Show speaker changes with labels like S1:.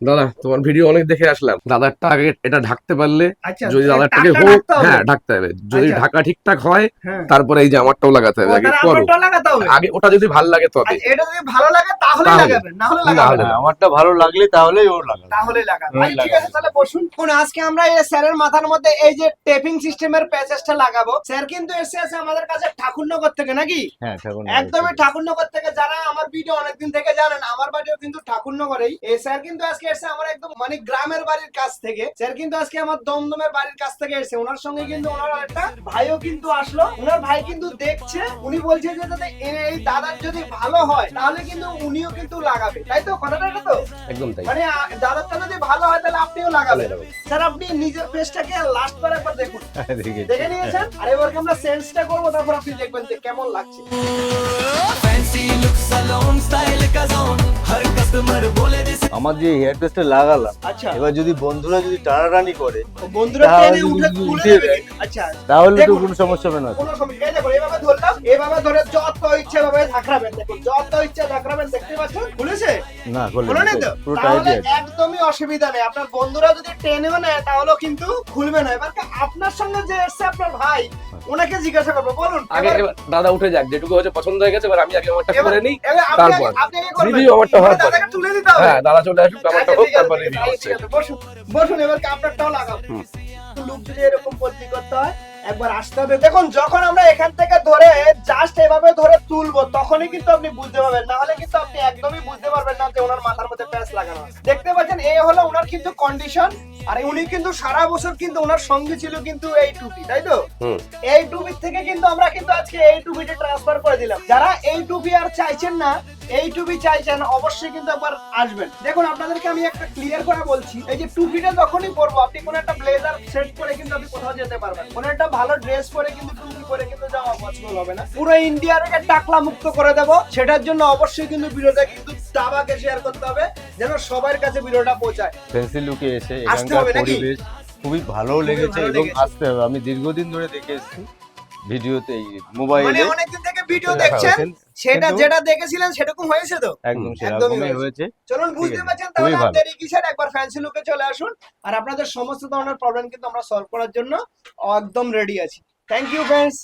S1: দাদা তোমার ভিডিও অনেক দেখে আসলাম, দাদারটা আগে এটা ঢাকতে পারলে,
S2: আচ্ছা,
S1: যদি দাদারটাকে
S2: টাকটা
S1: হোক,
S2: ঢাকতে হবে?
S1: হ্যাঁ ঢাকতে হবে, যদি
S2: আচ্ছা।
S1: ঢাকা ঠিকঠাক হয়
S2: হ্যাঁ।
S1: তারপরে এই যে আমারটাও লাগাতে হবে, আগে
S2: তাহলে
S1: করো,
S2: আমারটাও লাগাতে হবে?
S1: আগে ওটা যদি ভাল লাগে তবে।
S2: আচ্ছা, এটা যদি ভালো লাগে তাহলেই
S1: তাহলে।
S2: লাগাবেন, না হলে
S1: না
S2: লাগাবেন
S1: হলে
S2: না।
S1: না।
S3: আমারটা ভালো লাগলে তাহলেই ওর লাগাবে।
S2: তাহলে লাগাবেন।
S3: ওই
S2: আচ্ছা, ঠিক আছে, তাহলে বসুন। এখন আজকে আমরা এই স্যারের মাথার মধ্যে এই যে টেপিং সিস্টেমের প্যাচেসটা লাগাবো। স্যার কিন্তু এসে আছে আমাদের কাছে ঠাকুরনগর থেকে, নাকি?
S3: হ্যাঁ, ঠাকুর
S2: একদমই ঠাকুরনগর থেকে। যারা আমার ভিডিও অনেকদিন থেকে জানেন, আমার বাড়িও কিন্তু ঠাকুরনগরেই। এই স্যার কিন্তু আজকে এসে আমার একদম মানে গ্রামের বাড়ির কাছ থেকে। স্যার কিন্তু আজকে আমার দমদমের বাড়ির কাছ থেকে এসে, ওনার সঙ্গে কিন্তু ওনার একটা ভাইও কিন্তু আসলো। ওনার ভাই কিন্তু দেখছে, উনি বলছে যে যাতে এই দাদার যদি ভালো হয় তাহলে কিন্তু উনিও কিন্তু লাগাবে, তাই তো? কথাটা এটা তো?
S1: একদম তাই।
S2: মানে দাদারটা যদি ভালো হয় তাহলে আপনিও লাগাবেন। স্যার, আপনি নিজের পেজটাকে লাস্ট বার একবার দেখুন। দেখে নিয়েছেন? আর এবার আমরা সেন্সটা করবো, তারপর আপনি দেখবেন যে কেমন লাগছে।
S3: আমার যে হেয়ার টেস্টে লাগালাম,
S2: আচ্ছা,
S3: এবার যদি বন্ধুরা যদি টানাটানি করে
S2: বন্ধুরা
S3: তাহলে
S2: টেনে উঠে
S3: যদি
S2: তুলে
S3: উঠিয়ে
S2: দেবে।
S3: দেয়,
S2: আচ্ছা,
S3: তাহলে তো
S2: দেখুন,
S3: কোনো সমস্যা হবে না।
S2: কোনো সমস্যা নেই। দেখুন, এইভাবে ধরলাম, এইভাবে ধরে যত ইচ্ছে ভাবে ঝাঁকড়াবেন। দেখুন, যত ইচ্ছে ঝাঁকড়াবেন। দেখতে পাচ্ছেন খুলেছে?
S3: না
S2: খুলে নেই তো?
S3: পুরো
S2: তাহলে
S3: টাইট আছে।
S2: একদমই অসুবিধা নেই। আপনার বন্ধুরা যদি টেনেও নেয় তাহলেও কিন্তু খুলবে না। এবার আপনার সঙ্গে যে এসছে আপনার ভাই, ওনাকে জিজ্ঞাসা করবো। বলুন।
S1: আগে এবার দাদা উঠে যাক, যেটুকু হচ্ছে পছন্দ হয়ে গেছে, এবার আমি আগে আমারটা করে নিই,
S2: এবার
S1: তারপর
S2: আপনি আগে করবেন।
S1: রিভিউ আমারটা হওয়ার পরে।
S2: দাদাকে তুলে দিতে হবে।
S1: হ্যাঁ, দাদা চলে আসুক, আমারটা
S2: আচ্ছা,
S1: হোক,
S2: ঠিক আছে,
S1: তারপর
S2: ঠিক আছে,
S1: রিভিউ হচ্ছে।
S2: ঠিক আছে, বসুন। বসুন, এবার কি আপনারটাও লাগাবো।
S1: হুম।
S2: লুক যদি এরকম বদলি করতে হয়, একবার আসতে হবে। দেখুন, যখন আমরা এখান থেকে ধরে জাস্ট এভাবে ধরে তুলবো, তখনই কিন্তু আপনি বুঝতে পারবেন, না হলে কিন্তু আপনি একদমই বুঝতে পারবেন না যে ওনার মাথার মধ্যে প্যাচ লাগানো আছে। দেখতে পাচ্ছেন, এই হলো ওনার কিন্তু কন্ডিশন। আর উনি কিন্তু সারা বছর কিন্তু ওনার সঙ্গে ছিল কিন্তু এই টুপি, তাই তো?
S1: হুম।
S2: এই টুপি থেকে কিন্তু আমরা কিন্তু আজকে এই টুপিটা ট্রান্সফার করে দিলাম। যারা এই টুপি আর চাইছেন না, এই টুপি চাইছেন, অবশ্যই কিন্তু একবার আসবেন। দেখুন, আপনাদেরকে আমি একটা ক্লিয়ার করে বলছি, এই যে টুপিটা যখনই পরবো, আপনি কোনো একটা ব্লেজার সেট করে কিন্তু আপনি কোথাও যেতে পারবেন। কোনো একটা ভালো ড্রেস পরে কিন্তু টুপি পরে কিন্তু যাওয়া পসিবল হবে না। পুরো ইন্ডিয়াকে টাকলা মুক্ত করে দেবো। সেটার জন্য অবশ্যই কিন্তু ভিডিওটা কিন্তু দাবাকে শেয়ার করতে হবে, যেন সবার কাছে ভিডিওটা পৌঁছায়।
S3: ফ্যান্সি লুকে এসে
S2: আসতে
S3: এখানকার
S2: হবে নাকি?
S3: পরিবেশ খুবই ভালো লেগেছে
S2: ভালো
S3: এবং
S2: লেগেছে।
S3: আসতে হবে। আমি দীর্ঘদিন ধরে দেখে এসেছি ভিডিওতে,
S2: মানে
S3: মোবাইলে
S2: অনেকদিন থেকে ভিডিও
S3: দেখা
S2: দেখছেন,
S3: হয়েছে,
S2: সেটা
S3: কিন্তু
S2: যেটা দেখেছিলেন সেরকম হয়েছে তো?
S3: একদম
S2: একদমই
S3: সেরকমই হয়েছে।
S2: চলুন,
S3: ঠিক
S2: বুঝতে
S3: আছে,
S2: পারছেন
S3: খুবই
S2: তাহলে
S3: ভালো।
S2: আপনাদের কিসের, একবার ফ্যান্সি লুকে চলে আসুন। আর আপনাদের সমস্ত ধরনের প্রবলেম কিন্তু আমরা সলভ করার জন্য একদম রেডি আছি। Thank you friends.